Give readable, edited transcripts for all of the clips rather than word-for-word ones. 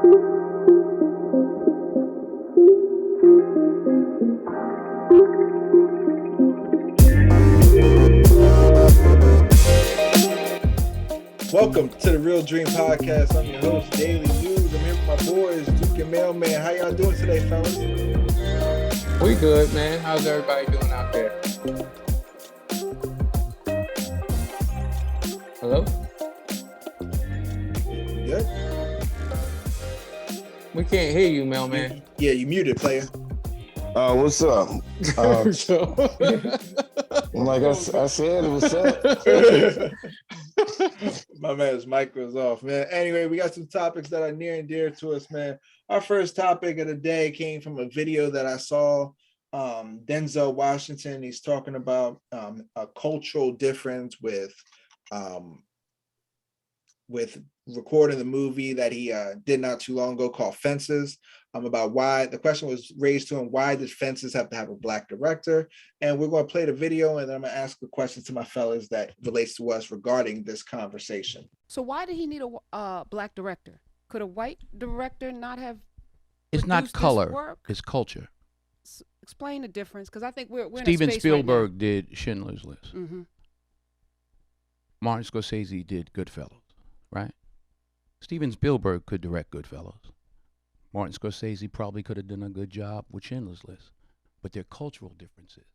Welcome to the Real Dream Podcast. I'm your host, Daily News. I'm here with my boys, Duke and Mailman. How y'all doing today, fellas? We good, man. How's everybody doing out there? Hello? You good? We can't hear you, Mailman. Yeah, you muted, player. What's up? Like I said, what's up? My man's mic was off, man. Anyway, we got some topics that are near and dear to us, man. Our first topic of the day came from a video that I saw. Denzel Washington, he's talking about a cultural difference with recording the movie that he did not too long ago called Fences. About why the question was raised to him, why did Fences have to have a Black director? And we're going to play the video, and then I'm going to ask a question to my fellas that relates to us regarding this conversation. So why did he need a Black director? Could a white director not have? It's not color, it's culture. Explain the difference, because I think we're Steven in a space Spielberg right did Schindler's List. Mm-hmm. Martin Scorsese did Goodfellas, right? Steven Spielberg could direct Goodfellas. Martin Scorsese probably could have done a good job with Schindler's List, but they're cultural differences.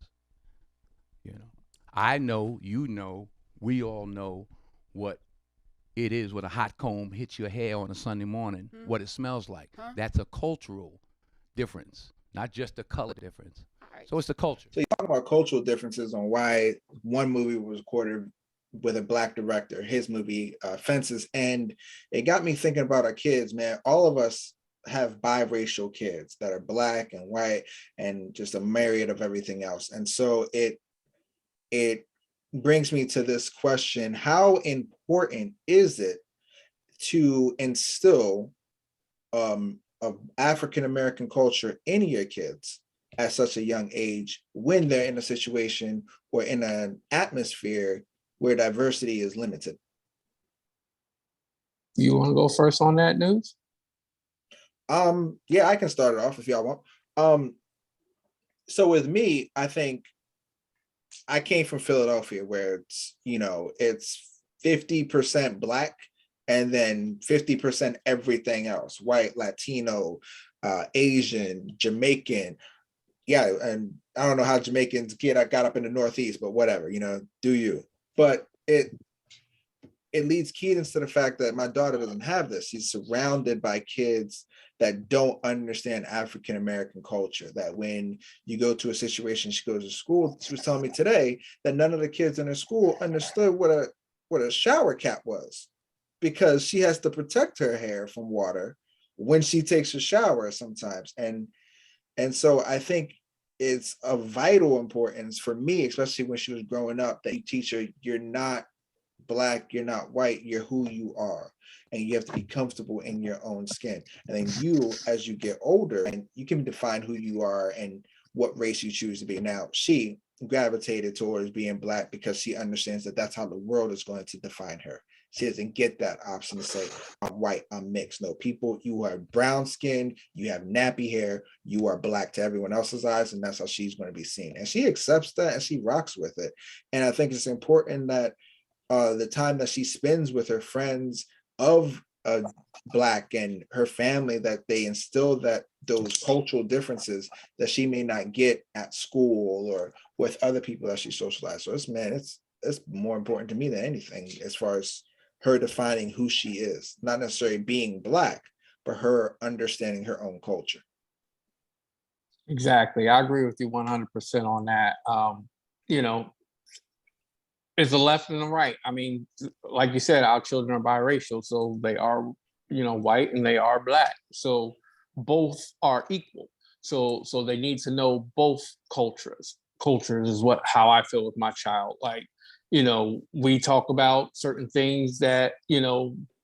You know, I know, you know, we all know what it is when a hot comb hits your hair on a Sunday morning, what it smells like. Huh? That's a cultural difference, not just a color difference. Right. So it's the culture. So you talk about cultural differences on why one movie was recorded with a Black director, his movie Fences, and it got me thinking about our kids, man. All of us have biracial kids that are Black and white and just a myriad of everything else. And so it brings me to this question: how important is it to instill of African American culture in your kids at such a young age when they're in a situation or in an atmosphere where diversity is limited? You want to go first on that, News? Yeah, I can start it off if y'all want. So with me, I think I came from Philadelphia, where it's 50% Black and then 50% everything else: white, Latino, Asian, Jamaican. Yeah, and I don't know how Jamaicans got up in the Northeast, but whatever, do you? But it leads credence to the fact that my daughter doesn't have this. She's surrounded by kids that don't understand African American culture. That when you go to a situation, she goes to school. She was telling me today that none of the kids in her school understood what a shower cap was, because she has to protect her hair from water when she takes a shower sometimes. And so I think it's of vital importance for me, especially when she was growing up, that you teach her you're not Black, you're not white, you're who you are, and you have to be comfortable in your own skin. And then you, as you get older, and you can define who you are and what race you choose to be. Now, she gravitated towards being Black because she understands that that's how the world is going to define her. She doesn't get that option to say, I'm white, I'm mixed. No, people, you are brown skinned, you have nappy hair, you are Black to everyone else's eyes, and that's how she's going to be seen. And she accepts that and she rocks with it. And I think it's important that the time that she spends with her friends of Black and her family, that they instill that those cultural differences that she may not get at school or with other people that she socializes. So it's more important to me than anything, as far as her defining who she is, not necessarily being Black, but her understanding her own culture. Exactly. I agree with you 100% on that. It's a left and a right. I mean, like you said, our children are biracial, so they are, white and they are Black. So both are equal. So they need to know both cultures. Cultures is how I feel with my child. Like, we talk about certain things that,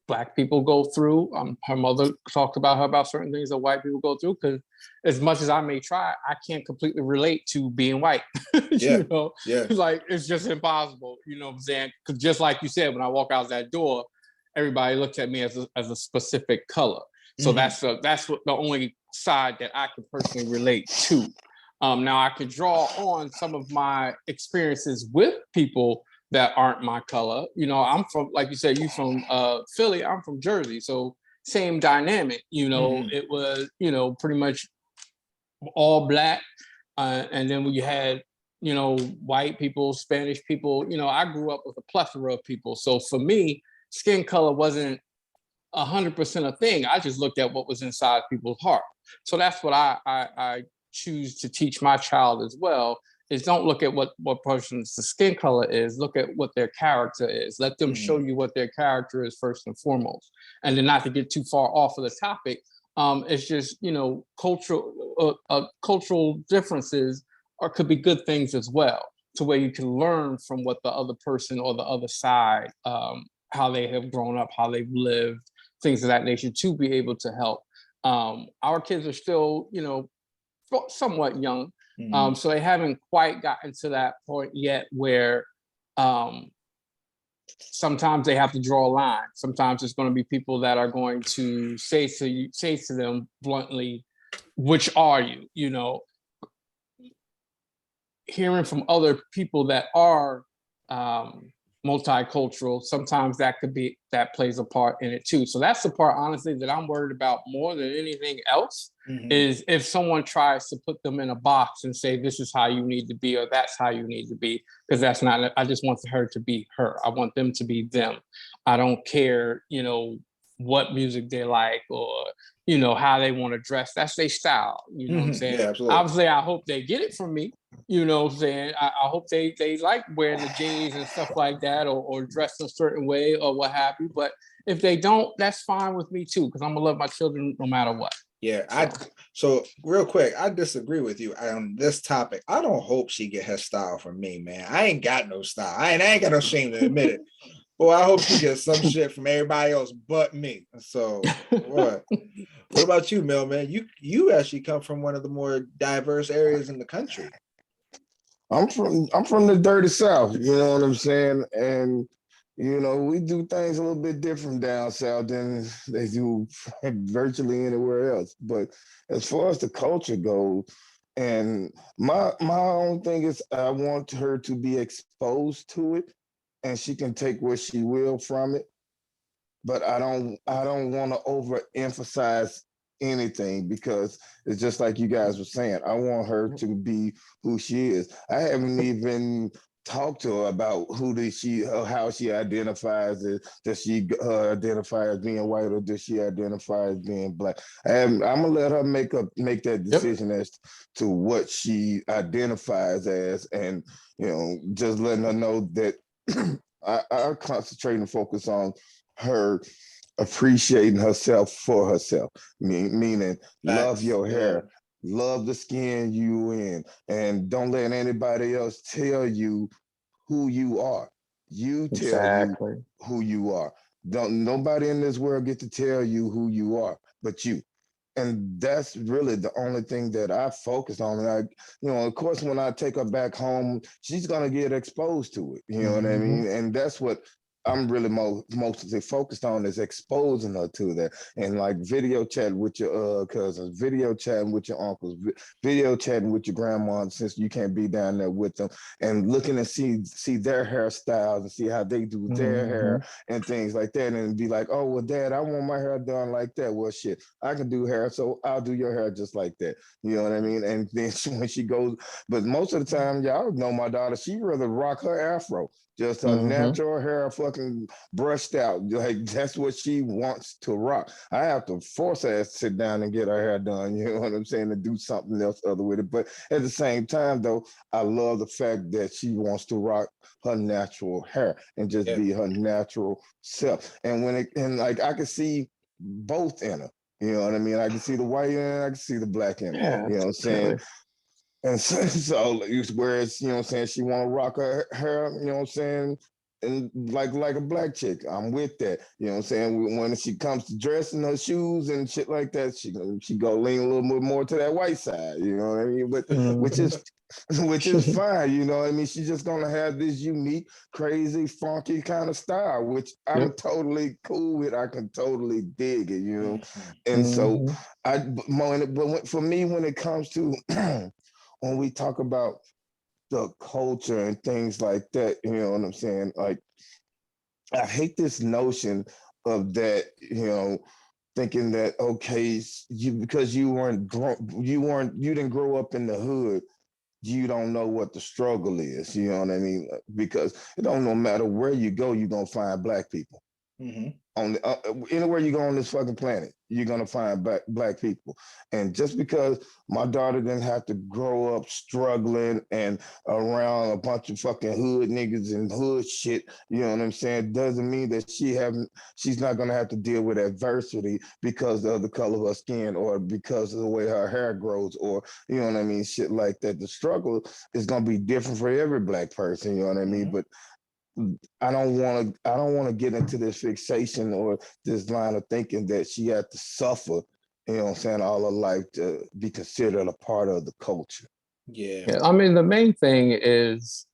Black people go through. Her mother talked about certain things that white people go through, because as much as I may try, I can't completely relate to being white. Yeah. Like, it's just impossible. You know what I'm saying? Because just like you said, when I walk out that door, everybody looks at me as a specific color. So Mhm. that's what the only side that I can personally relate to. Now I could draw on some of my experiences with people that aren't my color. You know, I'm from, like you said, you from Philly, I'm from Jersey. So same dynamic, you know, Mhm. it was, you know, pretty much all black. And then we had, you know, white people, Spanish people. You know, I grew up with a plethora of people. So for me, skin color wasn't 100% a thing. I just looked at what was inside people's heart. So that's what I choose to teach my child as well. Is don't look at what person's skin color is. Look at what their character is. Let them show Mhm. you what their character is first and foremost. And then not to get too far off of the topic, it's just, you know, cultural differences are could be good things as well, to where you can learn from what the other person or the other side, how they have grown up, how they've lived, things of that nature, to be able to help. Our kids are still, you know, somewhat young, Mhm. so they haven't quite gotten to that point yet where um, sometimes they have to draw a line. Sometimes it's going to be people that are going to say to them bluntly, "Which are you?" You know, hearing from other people that are um, multicultural, sometimes that could be that plays a part in it too. So that's the part, honestly, that I'm worried about more than anything else. Mhm. Is if someone tries to put them in a box and say this is how you need to be or that's how you need to be, because that's not. I just want her to be her. I want them to be them. I don't care, you know, what music they like or you know how they want to dress. That's their style. You know what I'm Mhm. saying? Yeah, absolutely. Obviously, I hope they get it from me, you know what I'm saying? I hope they like wearing the jeans and stuff like that or dress a certain way or what have you. But if they don't, that's fine with me too, because I'm gonna love my children no matter what. Yeah, So so real quick, I disagree with you on this topic. I don't hope she get her style from me, man. I ain't got no style. I ain't got no shame to admit it. Well, I hope she gets some shit from everybody else but me. So what? What about you, Mel, man? You actually come from one of the more diverse areas in the country. I'm from the dirty South, you know what I'm saying? And we do things a little bit different down south than they do virtually anywhere else. But as far as the culture goes, and my own thing is I want her to be exposed to it and she can take what she will from it, but I don't want to overemphasize anything because it's just like you guys were saying. I want her to be who she is. I haven't even talked to her about how she identifies. Does she identify as being white or does she identify as being black? I'm gonna let her make that yep. decision as to what she identifies as, and just letting her know that I concentrate and focus on her appreciating herself for herself, meaning love Facts. your Yeah. hair, love the skin you in, and don't let anybody else tell you who you are. You tell you Exactly. who you are. Don't nobody in this world get to tell you who you are but you. And that's really the only thing that I focus on. And of course, when I take her back home, she's gonna get exposed to it. You know what I Mm-hmm. mean? And that's what I'm really mostly focused on is exposing her to that, and like video chatting with your cousins, video chatting with your uncles, video chatting with your grandma since you can't be down there with them, and looking and see their hairstyles and see how they do their Mm-hmm. hair and things like that, and be like, oh well, Dad, I want my hair done like that. Well, shit, I can do hair, so I'll do your hair just like that. You know what I mean? And then when she goes, but most of the time, y'all know my daughter, she rather rock her afro, just her Mm-hmm. natural hair fucking brushed out. Like that's what she wants to rock. I have to force her to sit down and get her hair done. You know what I'm saying? To do something else other with it. But at the same time, though, I love the fact that she wants to rock her natural hair and just Yeah. be her natural self. And like I can see both in her. You know what I mean? I can see the white in her, I can see the black in her. Yeah, You know what I'm saying? definitely. And so whereas, you know what I'm saying, she want to rock her hair, you know what I'm saying, and like a black chick. I'm with that. You know what I'm saying? When she comes to dressing her shoes and shit like that, she go lean a little bit more to that white side. You know what I mean? But which is which is fine. You know what I mean? She's just gonna have this unique, crazy, funky kind of style, which I'm Yep. totally cool with. I can totally dig it. You know, Mhm. and so Mhm. for me, when it comes to when we talk about the culture and things like that, you know what I'm saying? Like, I hate this notion of that, you know, thinking that okay, you because you didn't grow up in the hood, you don't know what the struggle is. You know what I mean? Because it don't no matter where you go, you're gonna find black people Mhm. anywhere you go on this fucking planet, you're gonna find black people. And just because my daughter didn't have to grow up struggling and around a bunch of fucking hood niggas and hood shit, you know what I'm saying, doesn't mean that she's not gonna have to deal with adversity because of the color of her skin or because of the way her hair grows or you know what I mean, shit like that. The struggle is gonna be different for every black person, you know what I mean? Mhm. But I don't want to get into this fixation or this line of thinking that she had to suffer, you know what I'm saying, all her life to be considered a part of the culture. Yeah. Yeah, I mean, the main thing is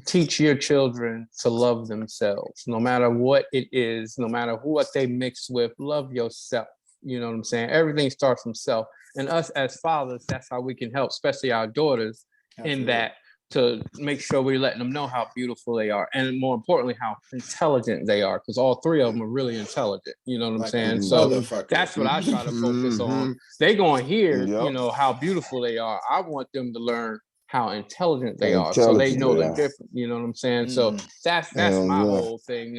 teach your children to love themselves, no matter what it is, no matter what they mix with, love yourself. You know what I'm saying? Everything starts from self. And us as fathers, that's how we can help, especially our daughters, in Absolutely. that to make sure we're letting them know how beautiful they are. And more importantly, how intelligent they are, because all three of them are really intelligent. You know what I'm Like a saying? So motherfucker. that's what I try to focus on. Mm-hmm. They going to hear, Yep. how beautiful they are. I want them to learn how intelligent How they are, so they intelligent know they the are. difference. You know what I'm saying? So Mhm. that's Hell my yeah. whole thing.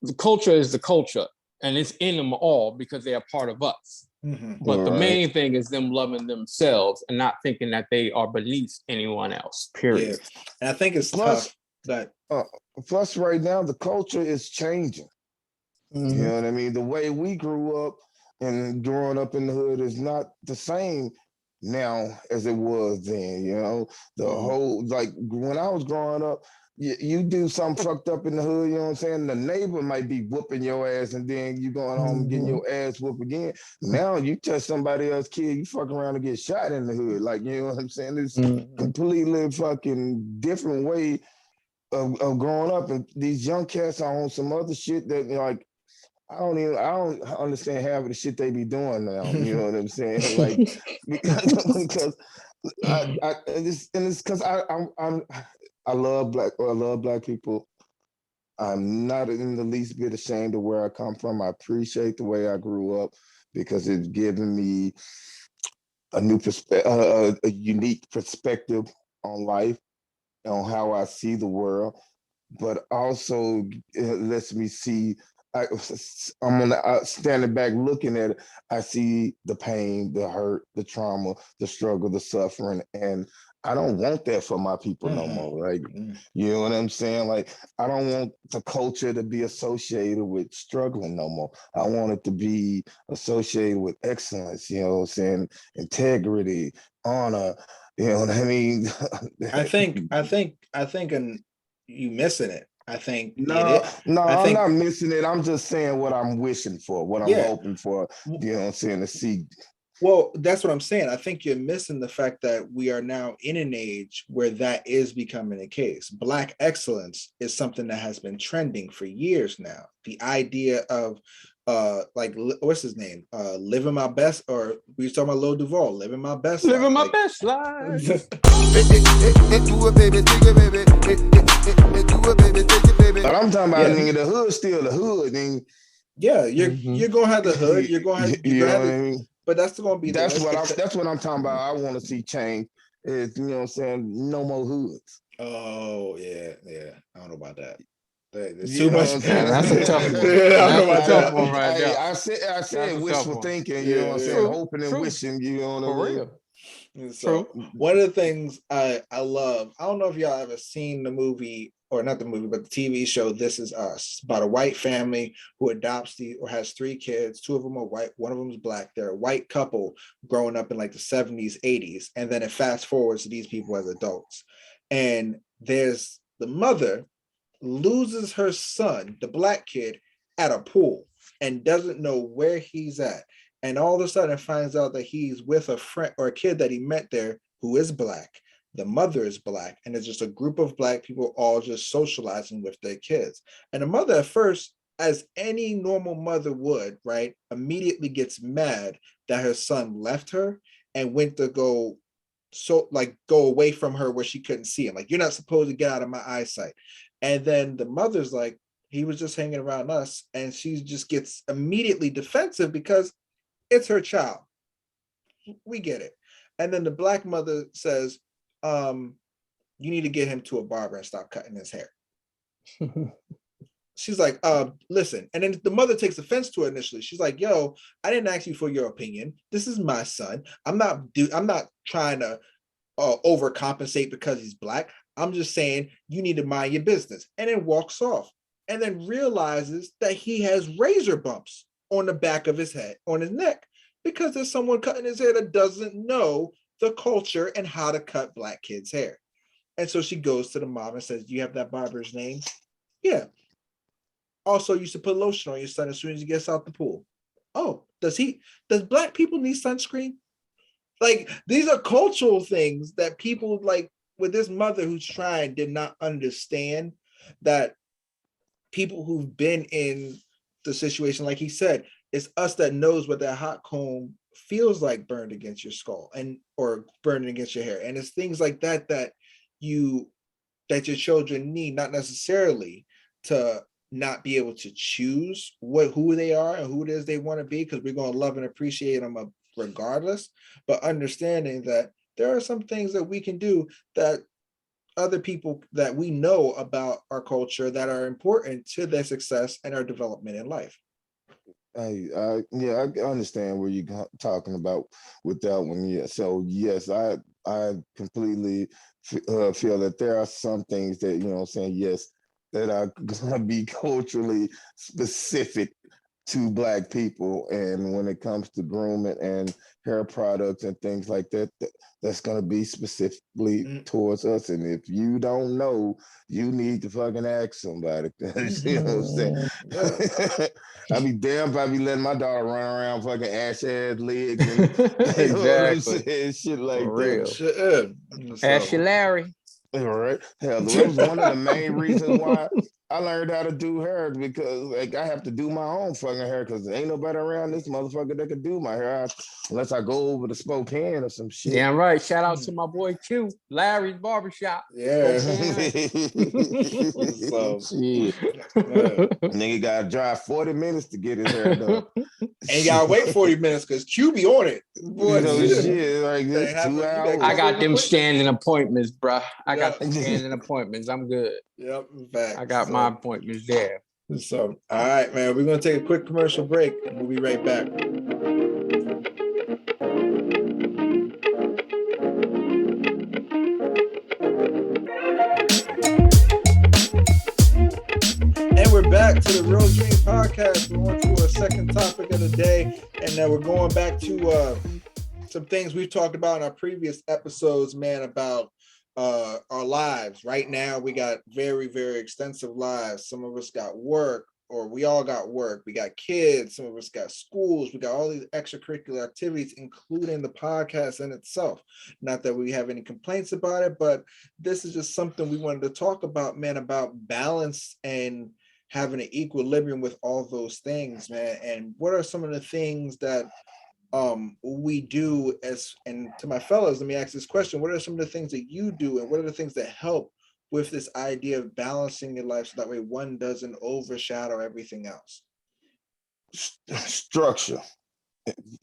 The culture is the culture, and it's in them all because they are part of us. Mhm. But All the right. main thing is them loving themselves and not thinking that they are beneath anyone else. Yeah. Period. And I think it's Plus, tough that uh, plus, right now the culture is changing. You Mm-hmm. know what I mean? The way we grew up and growing up in the hood is not the same now as it was then. You know, the Mhm. whole like when I was growing up, you do something fucked up in the hood. You know what I'm saying? The neighbor might be whooping your ass, and then you going home and getting Mm-hmm. your ass whooped again. Now you touch somebody else's kid, you fuck around and get shot in the hood. Like you know what I'm saying? It's Mm-hmm. completely fucking different way of growing up, and these young cats are on some other shit that like I don't understand half of the shit they be doing now. You know what I'm saying? Like because it's because I love black people. I'm not in the least bit ashamed of where I come from. I appreciate the way I grew up because it's given me a new perspective, a unique perspective on life, on how I see the world, but also it lets me see. I, I'm on the standing back looking at it. I see the pain, the hurt, the trauma, the struggle, the suffering, and I don't want that for my people no Mhm. more. Like, Mhm. you know what I'm saying? Like, I don't want the culture to be associated with struggling no more. I want it to be associated with excellence. You know what I'm saying? Integrity, honor. You know what I mean? I think and you missing it. I think it No, is. no, I I'm think not missing it. I'm just saying what I'm wishing for, what I'm yeah. hoping for, you know what I'm saying, to see. Well, that's what I'm saying. I think you're missing the fact that we are now in an age where that is becoming the case. Black excellence is something that has been trending for years now. The idea of like what's his name? Living my best, or we were talking about Lil Duval, living my best life. Living my Like best life. But I'm talking about yeah, nigga, the hood still the hood, nigga. yeah, Mm-hmm. you're gonna have the hood, you're You gonna know have what the I mean? but that's gonna be the way That's what I'm talking about. I want to see change. Is you know what I'm saying? No more hoods. oh yeah. I don't know about that. There's too You know what much. I'm And saying? that's a tough one. I don't know That's a about tough that. one right Hey, there. I That's said a tough wishful one. thinking, you know what I'm Yeah, saying? True. Hoping and True. wishing, you know what I For mean? real. And so True. one of the things I love, I don't know if y'all ever seen the movie or not the movie, but the TV show This Is Us. It's about a white family who adopts or has three kids. Two of them are white, one of them is black. They're a white couple growing up in like the 70s, 80s. And then it fast forwards to these people as adults. And there's the mother loses her son, the black kid, at a pool and doesn't know where he's at. And all of a sudden finds out that he's with a friend or a kid that he met there who is black. The mother is black, and it's just a group of black people all just socializing with their kids. And the mother at first, as any normal mother would, right, immediately gets mad that her son left her and went to go go away from her where she couldn't see him. Like, you're not supposed to get out of my eyesight. And then the mother's like, he was just hanging around us. And she just gets immediately defensive because it's her child. We get it. And then the black mother says, you need to get him to a barber and stop cutting his hair. She's like, listen. And then the mother takes offense to it initially. She's like, yo, I didn't ask you for your opinion. This is my son. I'm not trying to overcompensate because he's black. I'm just saying you need to mind your business. And then walks off. And then realizes that he has razor bumps on the back of his head, on his neck, because there's someone cutting his hair that doesn't know the culture and how to cut black kids' hair. And so she goes to the mom and says, do you have that barber's name? Yeah. Also, you should put lotion on your son as soon as he gets out the pool. Oh, does black people need sunscreen? Like, these are cultural things that people, like, with this mother who's trying, did not understand that people who've been in the situation, like he said, it's us that knows what that hot comb feels like burned against your skull or burning against your hair. And it's things like that that your children need, not necessarily to not be able to choose who they are and who it is they want to be, because we're going to love and appreciate them regardless, but understanding that there are some things that we can do that other people that we know about our culture that are important to their success and our development in life. I understand where you're talking about with that one. Yeah. So yes, I completely feel that there are some things that, you know what I'm saying, yes, that are going to be culturally specific to black people. And when it comes to grooming and hair products and things like that, that's going to be specifically towards us. And if you don't know, you need to fucking ask somebody. You know what I'm saying? Yeah. I'd be damned if I be letting my daughter run around fucking ass legs and Exactly. you know what I'm saying? Shit like For real. that. Ask your Larry. All right. Hell, that was one of the main reasons why I learned how to do hair, because like I have to do my own fucking hair because ain't nobody around this motherfucker that can do my hair unless I go over to Spokane or some shit. Damn right. Shout out to my boy Q, Larry's Barbershop. Yeah. So shit. Nigga gotta drive 40 minutes to get his hair done. And you gotta wait 40 minutes because Q be on it. Boy, you know, shit, like this 2 hours. I got them standing appointments, bruh. I got them standing appointments. I'm good. Yep, in fact. I got my appointments there. So, all right, man. We're gonna take a quick commercial break and we'll be right back. And we're back to the Real Dream Podcast. We're on to our second topic of the day, and we're going back to some things we've talked about in our previous episodes, man, about our lives. Right now, we got very, very extensive lives. Some of us got work, or we all got work. We got kids. Some of us got schools. We got all these extracurricular activities, including the podcast in itself. Not that we have any complaints about it, but this is just something we wanted to talk about, man, about balance and having an equilibrium with all those things, man. And what are some of the things that we do and to my fellows, let me ask this question: what are some of the things that you do, and what are the things that help with this idea of balancing your life so that way one doesn't overshadow everything else? Structure,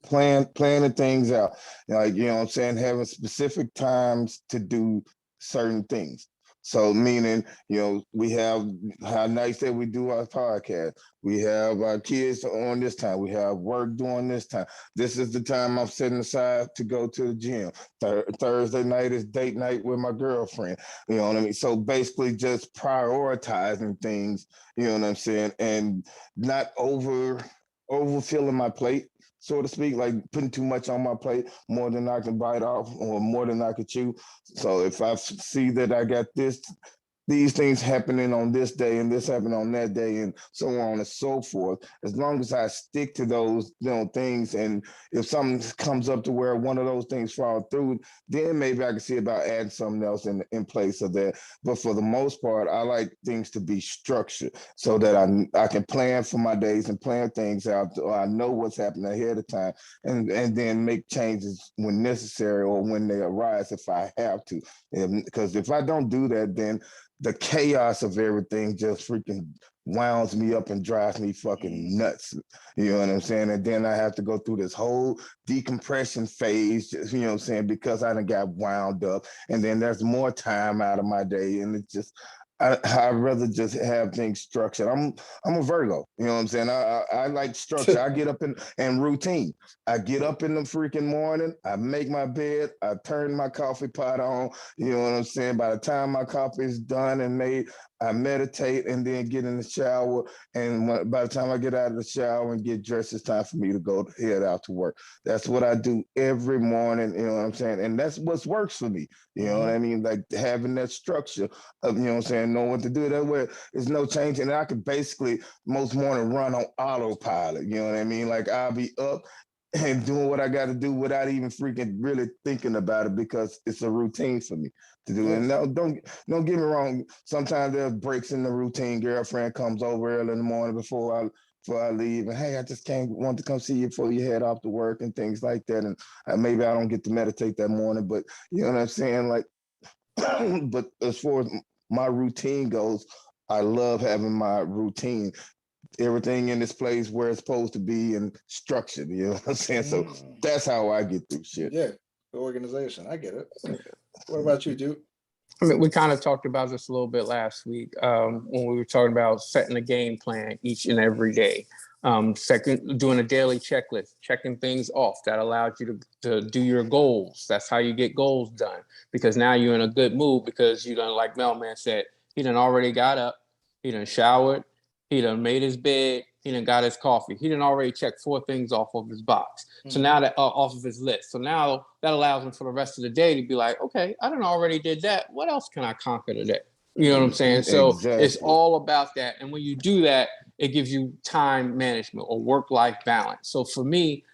planning things out, like, you know what I'm saying, having specific times to do certain things. So meaning, you know, we have how nice that we do our podcast. We have our kids on this time. We have work during this time. This is the time I'm setting aside to go to the gym. Thursday night is date night with my girlfriend. You know what I mean? So basically just prioritizing things, you know what I'm saying, and not overfilling my plate, so to speak, like putting too much on my plate, more than I can bite off or more than I could chew. So if I see that I got this these things happening on this day and this happening on that day and so on and so forth. As long as I stick to those, things, and if something comes up to where one of those things fall through, then maybe I can see about adding something else in place of that. But for the most part, I like things to be structured so that I can plan for my days and plan things out. So I know what's happening ahead of time, and then make changes when necessary or when they arise if I have to. Because if I don't do that, then the chaos of everything just freaking wounds me up and drives me fucking nuts. You know what I'm saying? And then I have to go through this whole decompression phase, you know what I'm saying, because I done got wound up. And then there's more time out of my day. And it's just, I'd rather just have things structured. I'm a Virgo, you know what I'm saying? I like structure. I get up and routine. I get up in the freaking morning, I make my bed, I turn my coffee pot on, you know what I'm saying? By the time my coffee is done and made, I meditate and then get in the shower. And by the time I get out of the shower and get dressed, it's time for me to go head out to work. That's what I do every morning, you know what I'm saying? And that's what works for me, you know what I mean? Like having that structure of, you know what I'm saying, know what to do. That way there's no change. And I could basically most morning run on autopilot, you know what I mean? Like I'll be up and doing what I got to do without even freaking really thinking about it because it's a routine for me to do. And no, don't get me wrong. Sometimes there's breaks in the routine. Girlfriend comes over early in the morning before I leave, and hey, I just want to come see you before you head off to work and things like that. And maybe I don't get to meditate that morning, but you know what I'm saying? Like, but as far as my routine goes, I love having my routine. Everything in this place where it's supposed to be and structured, you know what I'm saying? So that's how I get through shit. Yeah, the organization. I get it. What about you, dude? I mean, we kind of talked about this a little bit last week when we were talking about setting a game plan each and every day. Second, doing a daily checklist, checking things off. That allows you to do your goals. That's how you get goals done, because now you're in a good mood because you done, like Melman said, he done already got up, he done showered, he done made his bed, he done got his coffee. He done already checked 4 things off of his box. So now that off of his list. So now that allows him for the rest of the day to be like, okay, I done already did that. What else can I conquer today? You know what I'm saying? So it's all about that. And when you do that, it gives you time management or work-life balance. So for me,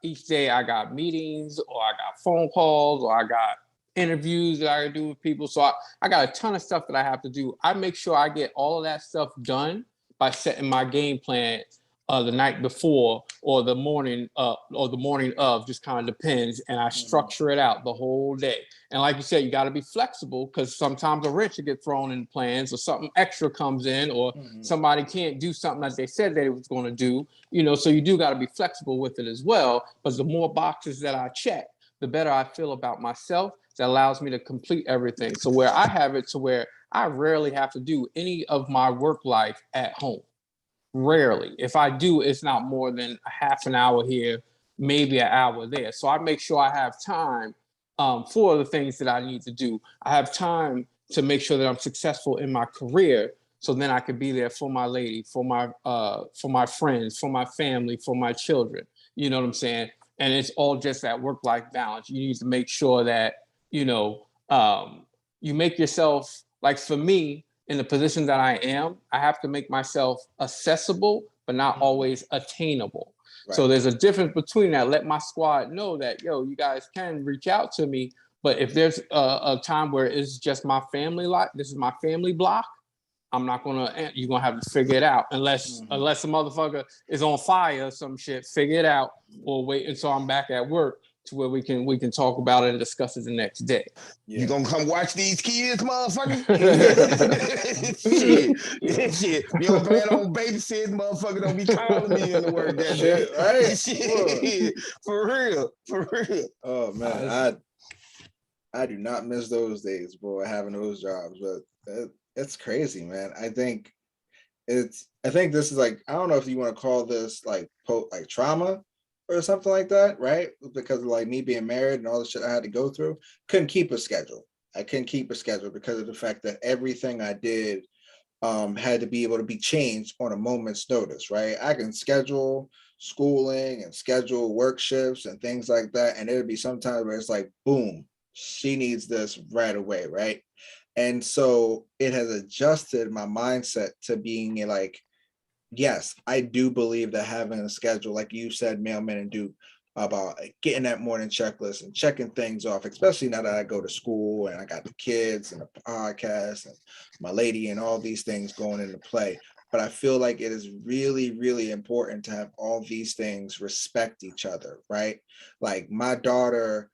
each day I got meetings or I got phone calls or I got interviews that I do with people. So I got a ton of stuff that I have to do. I make sure I get all of that stuff done by setting my game plan the night before or the morning of, just kind of depends. And I structure it out the whole day. And like you said, you got to be flexible because sometimes a wrench will get thrown in plans or something extra comes in or somebody can't do something that they said they was going to do, so you do got to be flexible with it as well. But the more boxes that I check, the better I feel about myself. That allows me to complete everything. So where I have it to where I rarely have to do any of my work life at home. Rarely. If I do, it's not more than a half an hour here, maybe an hour there. So I make sure I have time for the things that I need to do. I have time to make sure that I'm successful in my career. So then I could be there for my lady, for my friends, for my family, for my children. You know what I'm saying? And it's all just that work-life balance. You need to make sure that, you make yourself, like for me, in the position that I am, I have to make myself accessible, but not always attainable. Right. So there's a difference between that. Let my squad know that, you guys can reach out to me. But if there's a time where it's just my family life, this is my family block, I'm not gonna, you're gonna have to figure it out unless the motherfucker is on fire or some shit, figure it out or wait until I'm back at work to where we can talk about it and discuss it the next day. Yeah. You gonna come watch these kids, motherfucker? Shit. You don't plan on babysitting, motherfucker. Don't be calling me in the work that day. Right? Shit. For real. Oh man, I do not miss those days, boy, having those jobs. But it's crazy, man. I think this is like, I don't know if you want to call this like trauma or something like that, right? Because of like me being married and all the shit I had to go through, couldn't keep a schedule. I couldn't keep a schedule because of the fact that everything I did had to be able to be changed on a moment's notice, right? I can schedule schooling and schedule work shifts and things like that. And it'll be sometimes where it's like, boom, she needs this right away, right? And so it has adjusted my mindset to being like, yes, I do believe that having a schedule, like you said, Mailman and Duke, about getting that morning checklist and checking things off, especially now that I go to school and I got the kids and the podcast and my lady and all these things going into play. But I feel like it is really, really important to have all these things respect each other, right? Like my daughter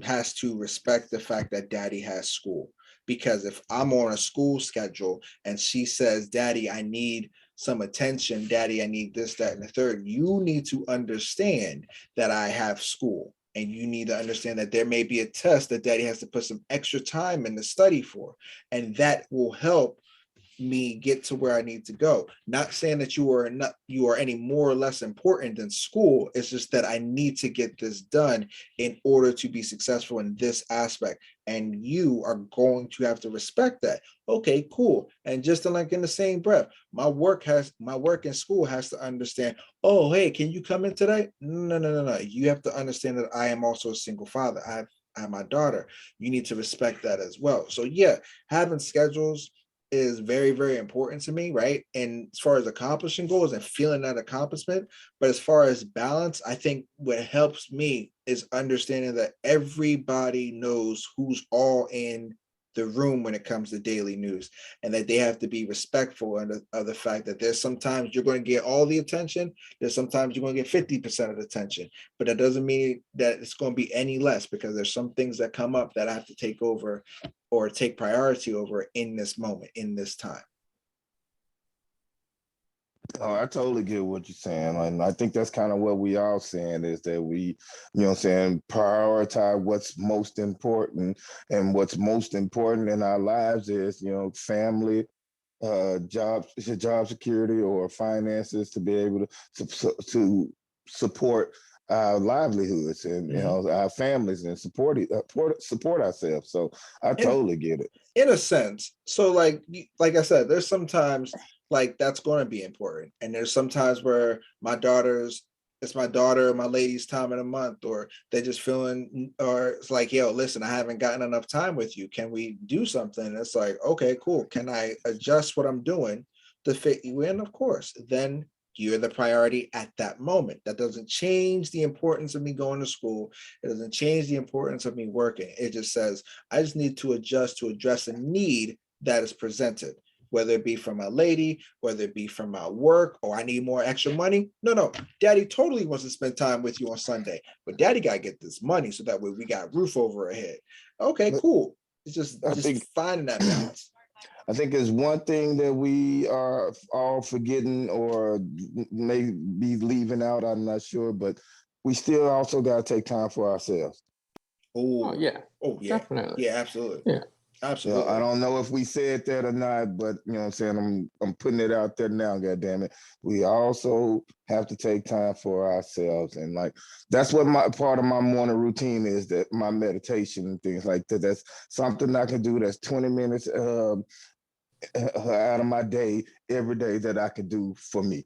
has to respect the fact that daddy has school. Because if I'm on a school schedule and she says, Daddy, I need some attention, Daddy, I need this, that, and the third, you need to understand that I have school. And you need to understand that there may be a test that Daddy has to put some extra time in to study for. And that will help me get to where I need to go. Not saying that you are any more or less important than school. It's just that I need to get this done in order to be successful in this aspect. And you are going to have to respect that. Okay, cool. And just like in the same breath, my work in school has to understand, oh, hey, can you come in today? No. You have to understand that I am also a single father. I have my daughter. You need to respect that as well. So yeah, having schedules is very, very important to me, right? And as far as accomplishing goals and feeling that accomplishment, but as far as balance, I think what helps me is understanding that everybody knows who's all in the room when it comes to daily news, and that they have to be respectful of the fact that there's sometimes you're going to get all the attention, there's sometimes you're going to get 50% of the attention, but that doesn't mean that it's going to be any less, because there's some things that come up that I have to take over or take priority over in this moment, in this time. Oh, I totally get what you're saying. And I think that's kind of what we all saying, is that we, you know what I'm saying, prioritize what's most important. And what's most important in our lives is, you know, family, job security, or finances, to be able to support our livelihoods and, you know, our families, and support ourselves. So I totally get it. In a sense. So like I said, there's sometimes like that's going to be important, and there's sometimes where it's my daughter and my lady's time in a month, or they're just feeling, or it's like, yo, listen, I haven't gotten enough time with you, can we do something? And it's like, okay, cool, can I adjust what I'm doing to fit you in? Of course. Then you're the priority at that moment. That doesn't change the importance of me going to school. It doesn't change the importance of me working. It just says, I just need to adjust to address a need that is presented, whether it be from my lady, whether it be from my work, or I need more extra money. No, daddy totally wants to spend time with you on Sunday, but daddy got to get this money so that way we got roof over our head. Okay, cool. It's just finding that balance. I think it's one thing that we are all forgetting, or may be leaving out, I'm not sure, but we still also got to take time for ourselves. Oh yeah. Definitely. Yeah, absolutely. Yeah. Absolutely. You know, I don't know if we said that or not, but you know what I'm saying, I'm putting it out there now, God damn it. We also have to take time for ourselves. And like, that's what my part of my morning routine is, that my meditation and things like that. That's something I can do, that's 20 minutes out of my day every day that I can do for me.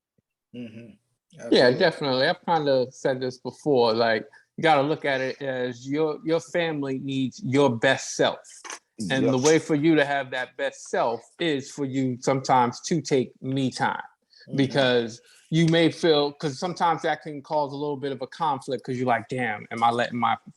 Yeah, definitely. I've kind of said this before. Like, you got to look at it as your family needs your best self. And the way for you to have that best self is for you sometimes to take me time, because you may feel, because sometimes that can cause a little bit of a conflict, because you're like, damn, am I letting my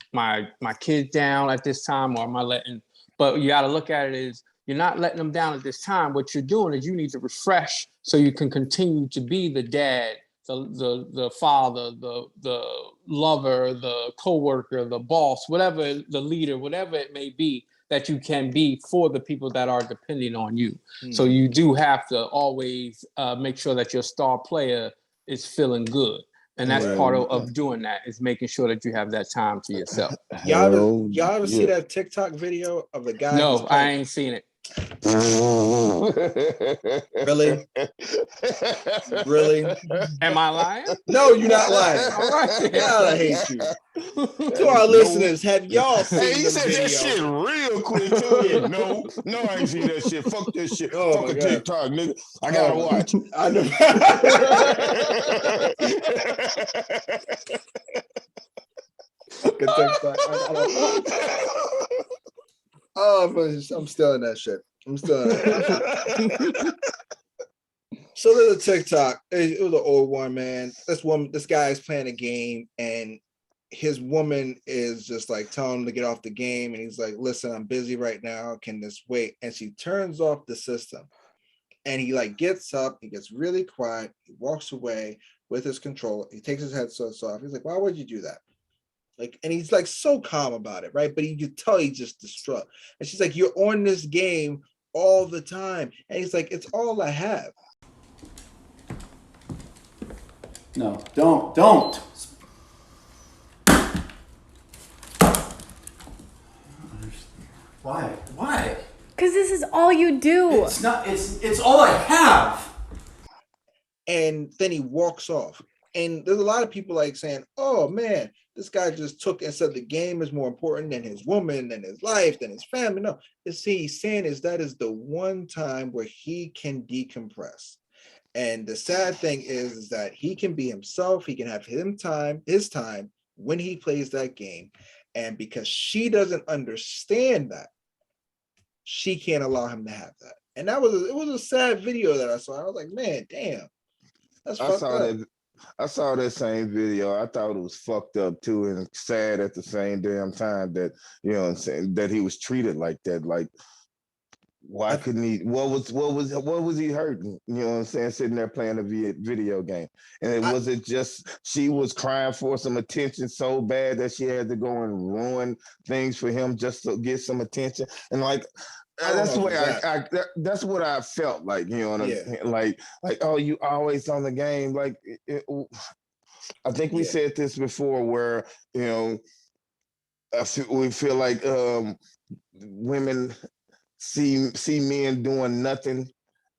kids down at this time, or am I letting, but you got to look at it as, you're not letting them down at this time. What you're doing is you need to refresh so you can continue to be the dad, the father, the lover, the coworker, the boss, whatever, the leader, whatever it may be, that you can be for the people that are depending on you. So you do have to always make sure that your star player is feeling good. And that's part of doing that, is making sure that you have that time to yourself. Y'all ever see that TikTok video of the guy? No, I ain't seen it. Really? Really? Am I lying? No, you're not lying. All right. God, I hate you. To our listeners, have y'all seen Hey, you said video? that shit real quick too. No, I ain't seen that shit. Fuck that shit. Oh, fuck a TikTok, nigga. I gotta watch. I know. Fucking TikTok. Oh, I'm still in that shit. I'm still in that. So there's a TikTok. It was an old one, man. This guy is playing a game, and his woman is just like telling him to get off the game, and he's like, "Listen, I'm busy right now. Can this wait?" And she turns off the system, and he like gets up, he gets really quiet, he walks away with his controller, he takes his headsets off. He's like, "Why would you do that?" Like, and he's like so calm about it, right? But you can tell he's just distraught. And she's like, "You're on this game all the time," and he's like, "It's all I have." No, don't. Why? Why? Because this is all you do. It's not, it's all I have. And then he walks off. And there's a lot of people like saying, "Oh man, this guy just took and said the game is more important than his woman, than his life, than his family." No, it's he's saying is that is the one time where he can decompress. And the sad thing is that he can be himself. He can have his time when he plays that game. And because she doesn't understand that, she can't allow him to have that. And it was a sad video that I saw. I was like, man, damn, that's fucked up. I saw that same video. I thought it was fucked up too, and sad at the same damn time that, you know what I'm saying, that he was treated like that. Like, why couldn't he? What was he hurting? You know what I'm saying? Sitting there playing a video game, and was it just she was crying for some attention so bad that she had to go and ruin things for him just to get some attention? And like, that's the way that's what I felt like. You know what I'm saying? Like, oh, you always on the game. Like, I think we said this before, where, you know, we feel like women see men doing nothing,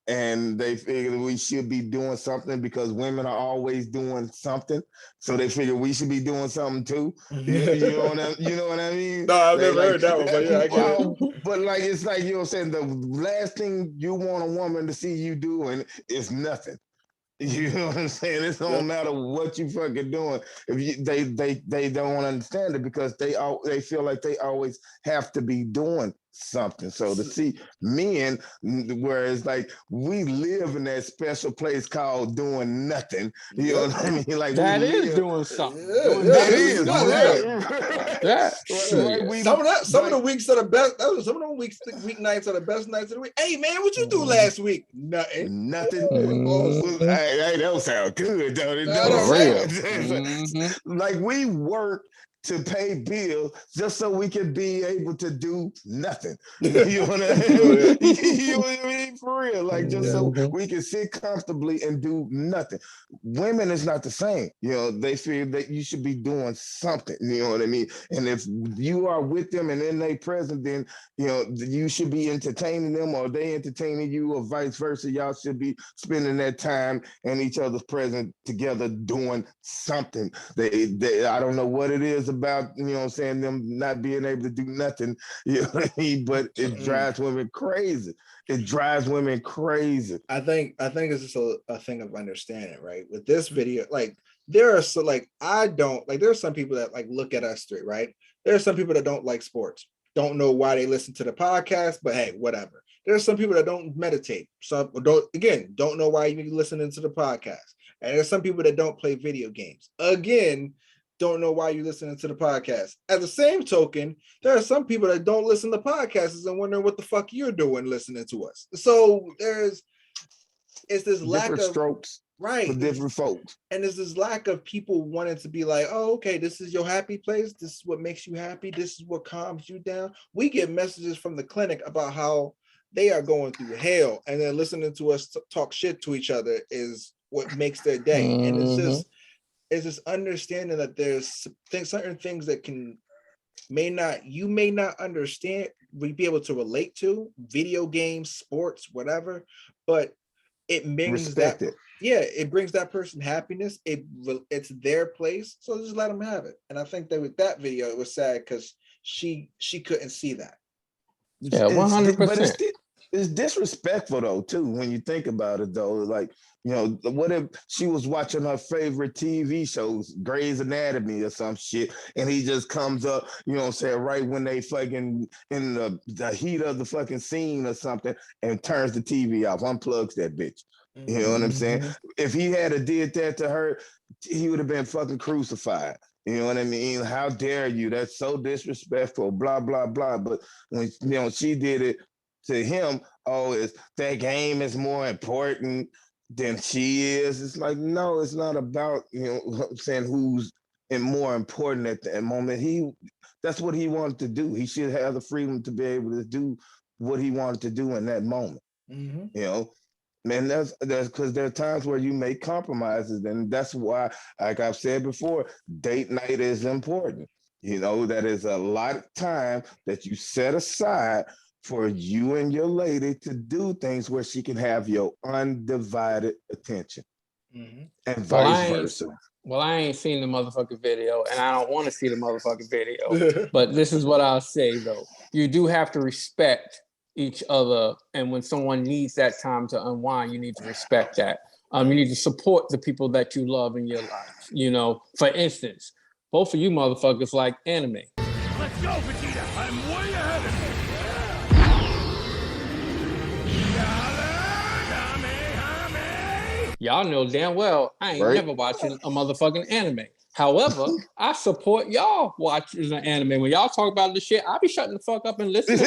and they figure we should be doing something because women are always doing something. So they figure we should be doing something too. You know what I mean? No, I've never heard that one, but yeah, I get it. But like, it's like, you know what I'm saying, the last thing you want a woman to see you doing is nothing. You know what I'm saying? It don't matter what you fucking doing. If they don't understand it, because they feel like they always have to be doing something. So to see men, whereas like we live in that special place called doing nothing. You know what I mean? Like, that is doing something. That is. Some of the weeks are the best. Some of the weeknights are the best nights of the week. Hey man, what you do last week? Nothing. Hey, that would sound good, don't it? Like, we work to pay bills just so we can be able to do nothing. You know what I mean? You know what I mean? For real. Like, just so we can sit comfortably and do nothing. Women is not the same. You know, they feel that you should be doing something. You know what I mean? And if you are with them and in their present, then, you know, you should be entertaining them, or they entertaining you, or vice versa. Y'all should be spending that time in each other's present together doing something. I don't know what it is about, you know what I'm saying, them not being able to do nothing, you know what I mean, but it drives women crazy. It drives women crazy. I think it's just a thing of understanding, right? With this video, like, there are there are some people that like look at us three, right? There are some people that don't like sports, don't know why they listen to the podcast, but hey, whatever. There are some people that don't meditate, some don't know why you're listening to the podcast. And there's some people that don't play video games. Again, don't know why you're listening to the podcast. At the same token, there are some people that don't listen to podcasts and wondering what the fuck you're doing listening to us. So it's this lack of strokes, right, for different folks. And there's this lack of people wanting to be like, oh, okay, this is your happy place. This is what makes you happy. This is what calms you down. We get messages from the clinic about how they are going through hell, and then listening to us talk shit to each other is what makes their day. And it's just understanding that there's certain things that you may not understand, we be able to relate to, video games, sports, whatever, but it brings it brings that person happiness. It's their place, so just let them have it. And I think that with that video, it was sad because she couldn't see that. Yeah, 100%. it's disrespectful though too when you think about it though. Like, you know, what if she was watching her favorite TV shows, Grey's Anatomy or some shit, and he just comes up, you know what I'm saying, right when they fucking in the heat of the fucking scene or something, and turns the TV off, unplugs that bitch. You know what I'm saying? If he had did that to her, he would have been fucking crucified. You know what I mean? How dare you? That's so disrespectful, blah, blah, blah. But when, you know, she did it to him, oh, it's that game is more important than she is. It's like, no, it's not about, you know what I'm saying, who's more important at that moment. That's what he wanted to do. He should have the freedom to be able to do what he wanted to do in that moment. You know, man, that's because there are times where you make compromises, and that's why, like I've said before, date night is important. You know, that is a lot of time that you set aside for you and your lady to do things where she can have your undivided attention, and vice versa. Well, I ain't seen the motherfucking video, and I don't want to see the motherfucking video. But this is what I'll say though: you do have to respect each other, and when someone needs that time to unwind, you need to respect that. You need to support the people that you love in your life. You know, for instance, both of you motherfuckers like anime. Let's go, Vegeta. I'm way ahead of you. Y'all know damn well I ain't never watching a motherfucking anime. However, I support y'all watching an anime. When y'all talk about this shit, I'll be shutting the fuck up and listening.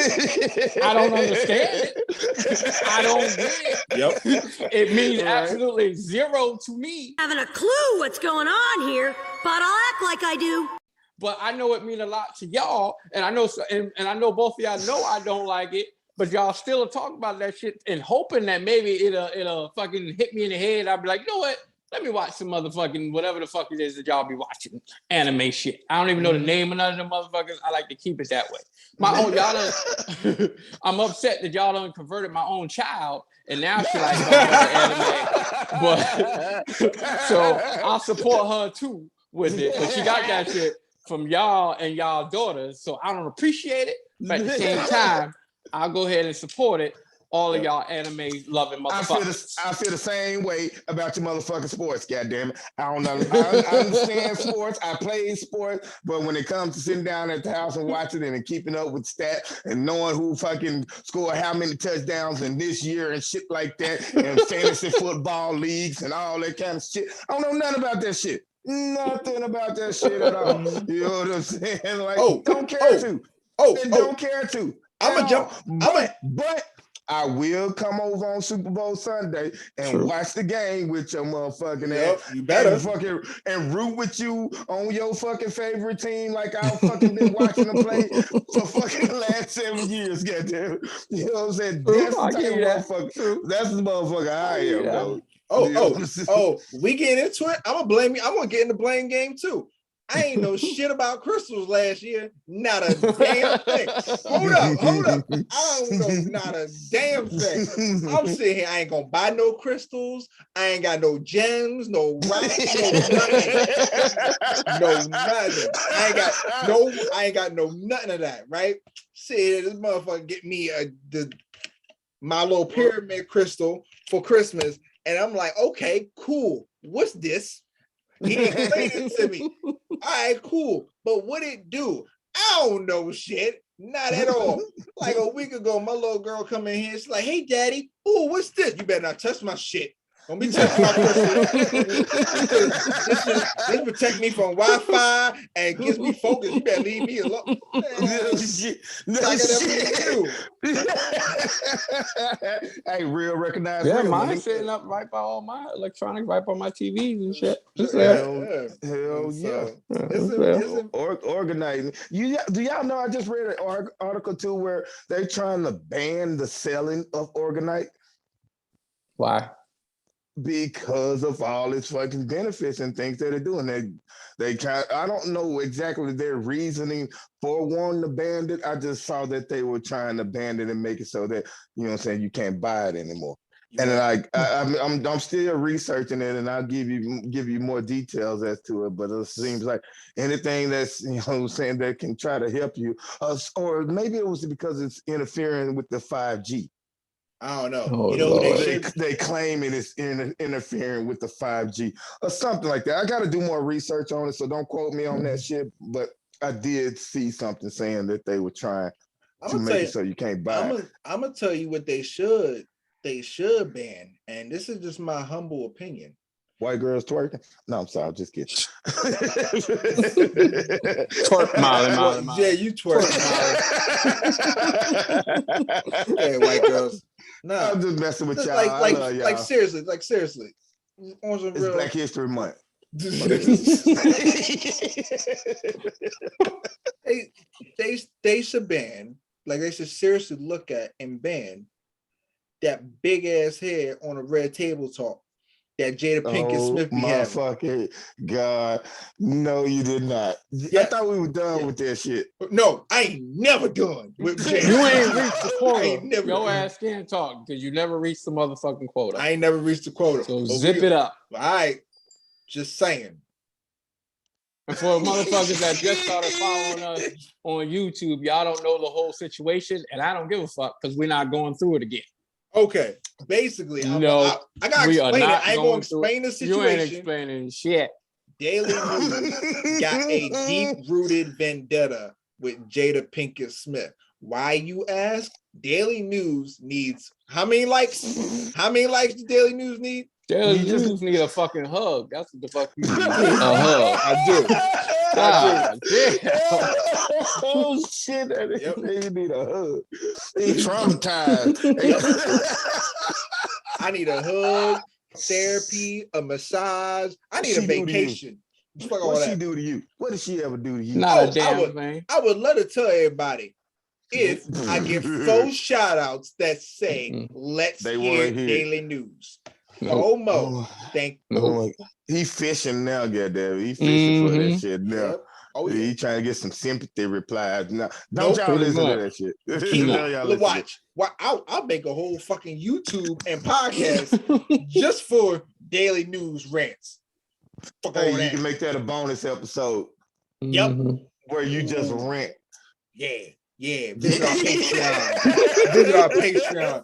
I don't understand it. I don't get it. Yep. It means absolutely zero to me. Having a clue what's going on here, but I'll act like I do. But I know it means a lot to y'all, and I know, and I know both of y'all know I don't like it. But y'all still talk about that shit and hoping that maybe it'll fucking hit me in the head. I'll be like, you know what? Let me watch some motherfucking whatever the fuck it is that y'all be watching anime shit. I don't even know the name of none of them motherfuckers. I like to keep it that way. My own y'all I'm upset that y'all done converted my own child and now she likes anime. But so I'll support her too with it. But she got that shit from y'all and y'all daughters. So I don't appreciate it. But at the same time, I'll go ahead and support it. All of y'all anime loving motherfuckers. I feel the same way about your motherfucking sports, goddammit. I don't know. I understand sports. I play sports, but when it comes to sitting down at the house and watching it and keeping up with stats and knowing who fucking scored how many touchdowns in this year and shit like that, and fantasy football leagues and all that kind of shit, I don't know nothing about that shit. Nothing about that shit at all. You know what I'm saying? Like, don't care to. Don't care to. But I will come over on Super Bowl Sunday and watch the game with your motherfucking ass. You better and root with you on your fucking favorite team, like I've fucking been watching them play for fucking the last 7 years. Goddamn, you know what I'm saying? That's the type of motherfucker. That's the motherfucker I am, though. We get into it. I'm gonna blame you. I'm gonna get in the blame game too. I ain't know shit about crystals last year. Not a damn thing. Hold up. I don't know not a damn thing. I'm sitting here. I ain't gonna buy no crystals. I ain't got no gems, no rocks, no nothing. No nothing. I ain't got no nothing of that, right? See, this motherfucker get me my little pyramid crystal for Christmas. And I'm like, okay, cool. What's this? He explained it to me. All right, cool. But what it do? I don't know shit. Not at all. Like a week ago, my little girl come in here. She's like, hey, daddy. Oh, what's this? You better not touch my shit. Don't be touching my crystals. This protect me from Wi-Fi and gets me focused. You better leave me alone. Hey, real recognized. Yeah, real mine's sitting up right by all my electronics, right by my TVs and shit. Hell yeah. It's organizing. Do y'all know I just read an article too where they're trying to ban the selling of Organite? Why? Because of all its fucking benefits and things that they're doing. I don't know exactly their reasoning for wanting to ban it. I just saw that they were trying to ban it and make it so that, you know what I'm saying, you can't buy it anymore. And like I'm still researching it, and I'll give you more details as to it. But it seems like anything that's, you know what I'm saying, that can try to help you, or maybe it was because it's interfering with the 5G. I don't know. Oh, You know who Lord. They claiming it's interfering with the 5G or something like that. I got to do more research on it, so don't quote me on that shit. But I did see something saying that they were trying to make it so you can't buy it. I'm gonna tell you what they should ban, and this is just my humble opinion. White girls twerking? No, I'm sorry, I'm just kidding. Twerk, Molly. Yeah, you twerk, Molly. Yeah, white girls. Nah, I'm just messing with just y'all. I love y'all. like seriously. On some It's real- Black History Month. they should ban, like they should seriously look at and ban that big ass head on a red table talk that Jada Pinkett Smith be having. Motherfucking God. No, you did not. Yeah. I thought we were done with that shit. No, I ain't never done with Jada. You ain't reached the quota. never- Your ass can't talk because you never reached the motherfucking quota. I ain't never reached the quota. So zip it up. All right, just saying. And for motherfuckers that just started following us on YouTube, y'all don't know the whole situation, and I don't give a fuck because we're not going through it again. Okay, basically, I gotta we are explain it. not I ain't going gonna explain the situation. You ain't explaining shit. Daily News got a deep-rooted vendetta with Jada Pinkett Smith. Why, you ask? Daily News needs how many likes? How many likes does Daily News need? Daily News need a fucking hug. That's what the fuck you need. A hug. I do. God damn. Oh shit, they need a hug. They traumatized. I need a hug, therapy, a massage. I need a vacation. What she do to you? What did she ever do to you? Not a damn thing. I would love to tell everybody if I get 4 shout outs that say, let's hear Daily News. Mo, thank you. He fishing now, goddamn. He fishing for that shit now. Yep. Oh, yeah. He trying to get some sympathy replies. Now, don't y'all listen to that shit. Watch. I'll make a whole fucking YouTube and podcast just for Daily News rants. Hey, you can make that a bonus episode. Yep. Where you just rant. Yeah. Visit our Patreon.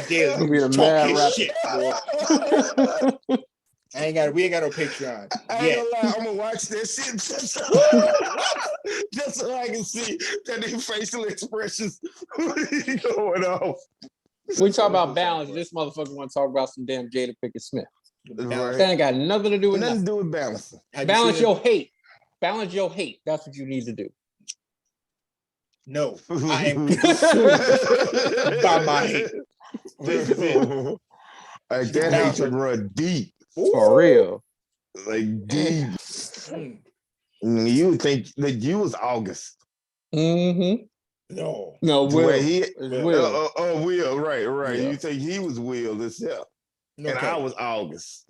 Daily News talk his shit, boy. We ain't got no Patreon. I ain't gonna lie, I'm gonna watch that shit just so I can see that their facial expressions going off. We talk about balance. This motherfucker want to talk about some damn Jada Pinkett Smith. Right. That ain't got nothing to do with nothing to do with balance. Balance your hate. Balance your hate. That's what you need to do. No, I am consumed by my hate. This is it. Like that hatred run deep. For real. Like deep. You would think that you was August. Mm-hmm. No, Will. Will. Will, right. Yeah. You think he was Will as hell. Okay. And I was August.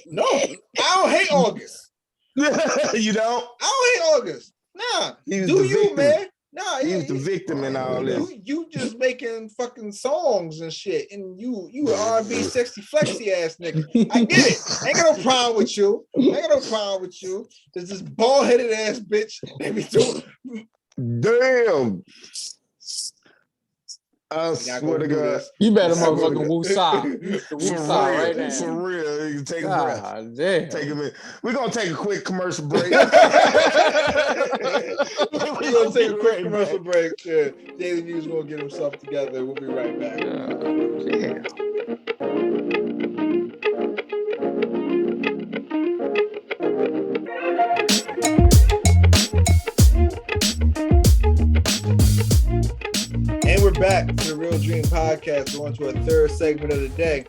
No, I don't hate August. You don't? I don't hate August. Nah, do you, victim. Man? Nah, he was the victim in all this. You just making fucking songs and shit, and you an R&B sexy flexy ass nigga. I get it. I ain't got no problem with you. There's this bald headed ass bitch that be doing. Damn. I swear to God. You better motherfucking woo-saw. Woo-saw right now. For real. You can take a breath. Damn. Take a minute. We're going to take a quick commercial break. We're going to take a quick commercial break. Yeah. Daily News going to get himself together. We'll be right back. Damn. And we're back to the Real Dream Podcast. We're on to our third segment of the day.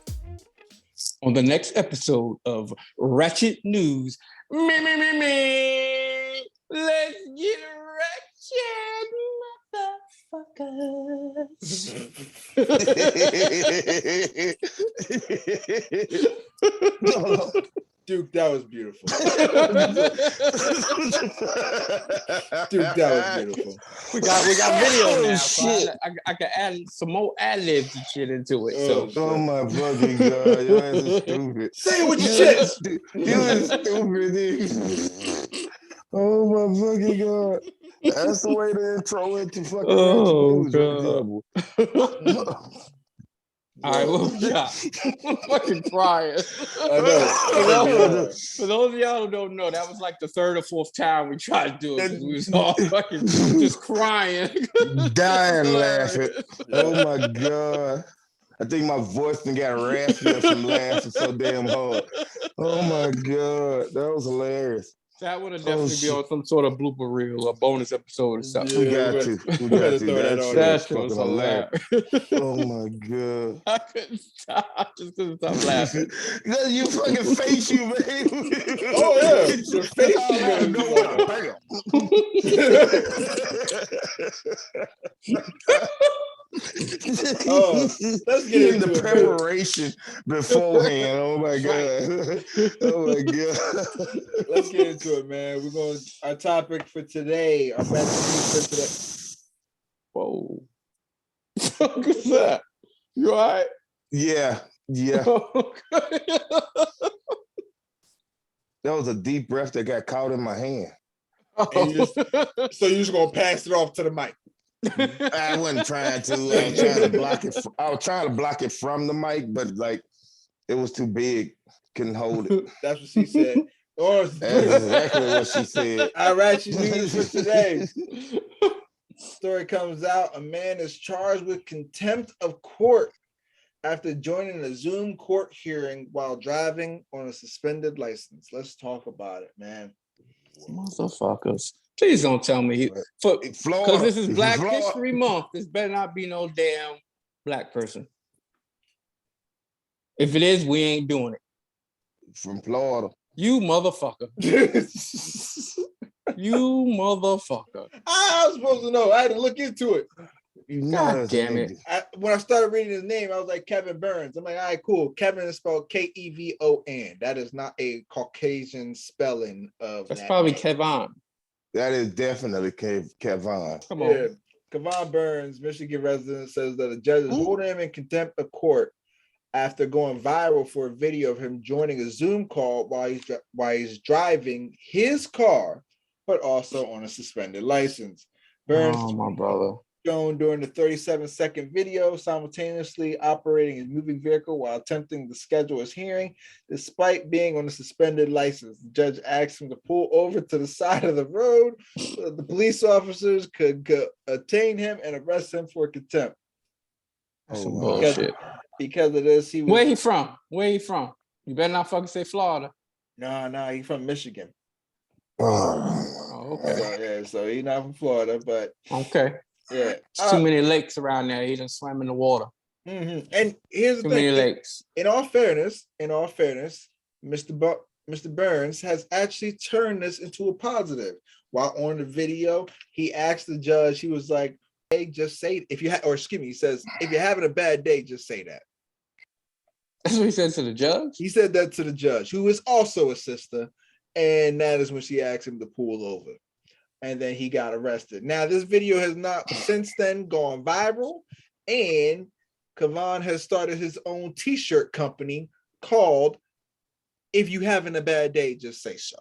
On the next episode of Rachet News, me. Let's get ratchet, Duke, that was beautiful. Duke, that was beautiful. We got video now. So I can add some more ad-libs and shit into it. Oh my fucking God. Your ass is stupid. Say it with your chest. You is stupid, dude. Oh my fucking God. That's the way to intro into fucking Oh, Rachet News right there, boy. All right, what we got? I'm fucking crying. I know. For those of y'all who don't know, that was like the third or fourth time we tried to do it because we was all fucking just crying. Dying laughing. Hilarious. Oh my God. I think my voice done got raspy from laughing so damn hard. Oh my God. That was hilarious. That would have Oh, definitely be on some sort of blooper reel or bonus episode or something. We Yeah, got to. We better got to. throw that That on shit there. was That shit was fucking hilarious. hilarious. Oh my God. I couldn't stop. I just couldn't stop laughing. You fucking face you, baby. Oh yeah, your face All that humor go is with a bam. Oh, let's get in the into it, man. preparation beforehand. Oh my God. Oh my God. Let's get into it, man. We're going. Our topic for today. Our best news for today. Whoa. What is that? You all right? Yeah. That was a deep breath that got caught in my hand. And so you're just gonna pass it off to the mic. I wasn't trying to. I was trying to block it. I was trying to block it from the mic, but like it was too big. Couldn't hold it. That's what she said. Or That's exactly what she said. Our Rachet News for today. Story comes out. A man is charged with contempt of court after joining a Zoom court hearing while driving on a suspended license. Let's talk about it, man. Motherfuckers. Please don't tell me. Because this is Black History Month. This better not be no damn black person. If it is, we ain't doing it. From Florida. You motherfucker. You motherfucker. I was supposed to know. I had to look into it. God damn it. When I started reading his name, I was like, Kevin Burns. I'm like, all right, cool. Kevin is spelled Kevon. That is not a Caucasian spelling of That's that probably name. Kevon. That is definitely Kevon. Come on. Yeah. Kevon Burns, Michigan resident, says that a judge is holding him in contempt of court after going viral for a video of him joining a Zoom call while he's driving his car, but also on a suspended license. Burns, my brother, shown during the 37-second video, simultaneously operating his moving vehicle while attempting to schedule his hearing, despite being on a suspended license. The judge asked him to pull over to the side of the road so that the police officers could attain him and arrest him for contempt. That's some bullshit. Because of this, he was. Where he from? Where he from? You better not fucking say Florida. No, he's from Michigan. Oh, okay. So he's not from Florida, but okay. Yeah, There's too many lakes around there. He done swam in the water. Mm-hmm. And here's the too thing: many lakes. In all fairness, Mr. Burns has actually turned this into a positive. While on the video, he asked the judge. He was like, "Hey, just say if you he says if you're having a bad day, just say that." That's what he said to the judge? He said that to the judge, who is also a sister, and that is when she asked him to pull over. And then he got arrested. Now, this video has not since then gone viral, and Kevon has started his own t-shirt company called "If You Having a Bad Day, Just Say So."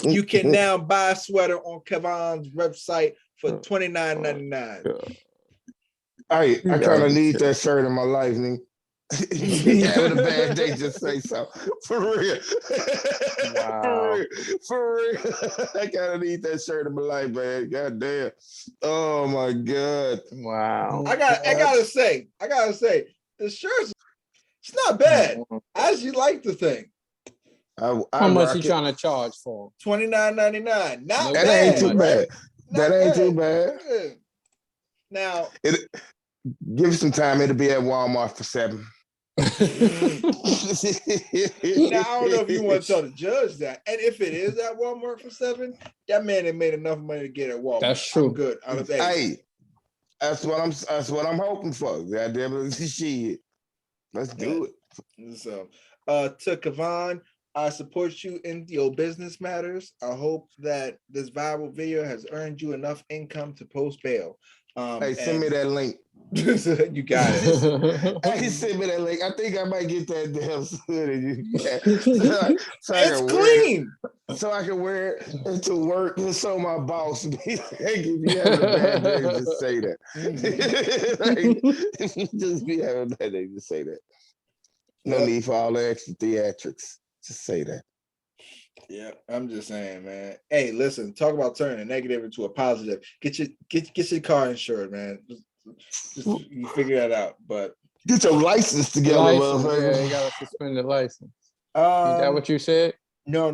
You can now buy a sweater on Kevon's website for $29.99. I kind of need that shirt in my life, nigga. Having a bad day, just say so. For real. Wow. For real. I kind of need that shirt in my life, man. God damn. Oh my God. Wow. I gotta say, the shirt's it's not bad. I actually like the thing. How much you trying to charge for? $29.99. Not that bad. Ain't too bad. That ain't too bad. Now, give it some time. It'll be at Walmart for $7. Now, I don't know if you want to tell the judge that. And if it is at Walmart for $7, that man ain't made enough money to get at Walmart. That's true. I'm good. Hey, that's what I'm hoping for. Goddamn it, shit. Let's do it. So, to Kevon, I support you in your business matters. I hope that this viral video has earned you enough income to post bail. Hey, send me that link. You got it. Hey, send me that link. I think I might get that damn hoodie. It's clean. So I can wear it to work and show my boss. Like, if you having a bad day, just say that. Just be having a bad day, just say that. No need for all the extra theatrics. Just say that. Yeah, I'm just saying, man. Hey, listen, talk about turning a negative into a positive. Get your car insured, man. Just you figure that out. But get your license together, motherfucker. Yeah, you got a suspended license. Is that what you said? No.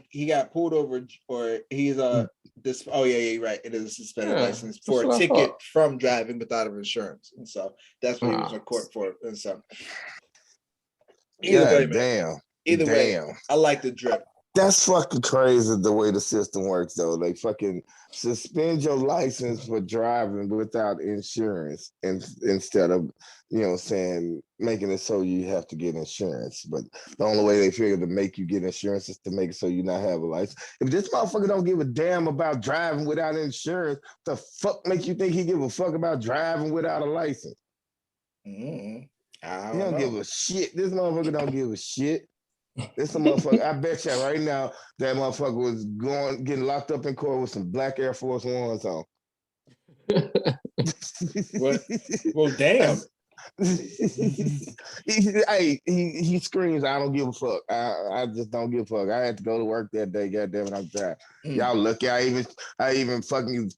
He got pulled over, or he's this. Oh yeah, you're right. It is a suspended license for a ticket from driving without insurance, and so that's what he was in court for. And so either way, man. Either way, I like the drip. That's fucking crazy the way the system works, though. They fucking suspend your license for driving without insurance, and instead of, saying making it so you have to get insurance. But the only way they figure to make you get insurance is to make it so you not have a license. If this motherfucker don't give a damn about driving without insurance, the fuck make you think he give a fuck about driving without a license? He don't give a shit. This motherfucker don't give a shit. This a motherfucker. I bet you right now that motherfucker was getting locked up in court with some black Air Force Ones on. Well, damn. He screams, "I don't give a fuck. I just don't give a fuck. I had to go to work that day. Goddamn it, I'm driving. Y'all lucky. I even fucking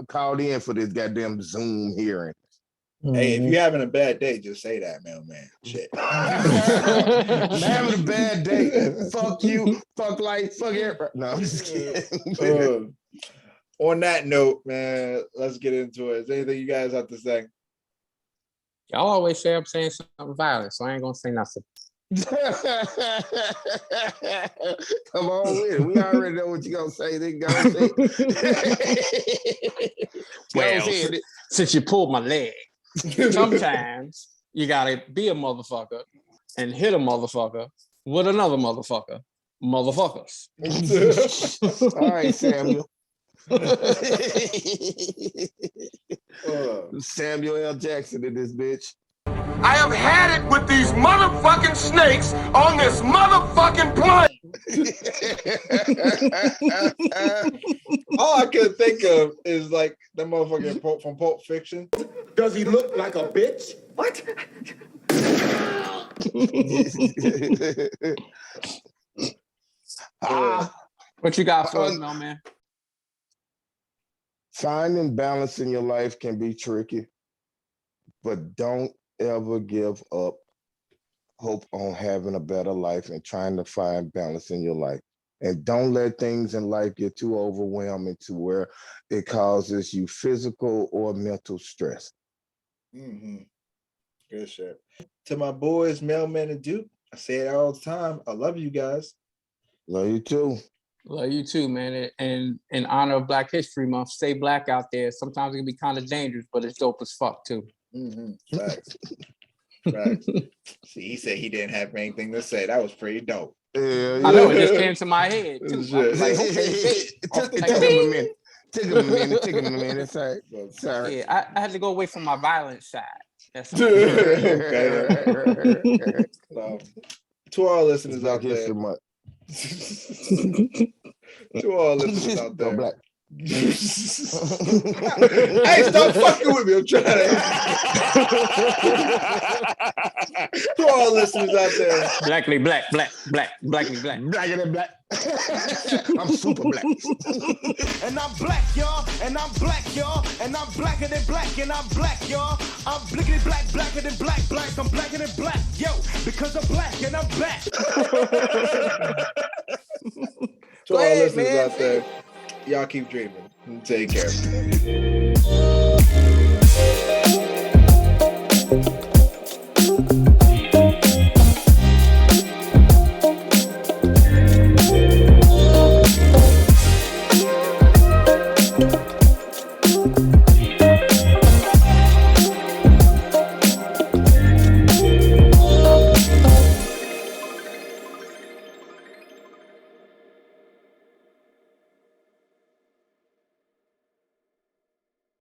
called in for this goddamn Zoom hearing." Hey, if you're having a bad day, just say that, man. Shit. I'm having a bad day. Fuck you. Fuck life. Fuck everybody. No, I'm just kidding. On that note, man, let's get into it. Is there anything you guys have to say? Y'all always say I'm saying something violent, so I ain't gonna say nothing. Come on with it. We already know what you're gonna say. Then go say it. Since you pulled my leg. Sometimes you gotta be a motherfucker and hit a motherfucker with another motherfucker. Motherfuckers. All right, Samuel. Samuel L. Jackson in this bitch. I have had it with these motherfucking snakes on this motherfucking plane. All I could think of is like the motherfucking from Pulp Fiction. Does he look like a bitch? What? What you got for us, man? Finding balance in your life can be tricky, but don't ever give up hope on having a better life and trying to find balance in your life. And don't let things in life get too overwhelming to where it causes you physical or mental stress. Good shit. To my boys, Mailman and Duke, I say it all the time. I love you guys. Love you too. Love you too, man. And in honor of Black History Month, stay black out there. Sometimes it can be kind of dangerous, but it's dope as fuck too. Facts. Facts. See, he said he didn't have anything to say. That was pretty dope. Yeah. I know, it just came to my head too. Like, it took him a minute. Took him a minute. Sorry. Yeah, I had to go away from my violent side. That's all. Okay. So, to our listeners out there. To all listeners out there. Black. Hey, stop fucking with me. I'm trying to all listeners out there. Blackly black, blackly black. Blacker than black. I'm super black. And I'm black, y'all. And I'm black, y'all. And I'm blacker than black. And I'm black, y'all. I'm blickety black, blacker than black. I'm blacker than black. Yo, because I'm black and I'm black. To all listeners out there, y'all keep dreaming and take care.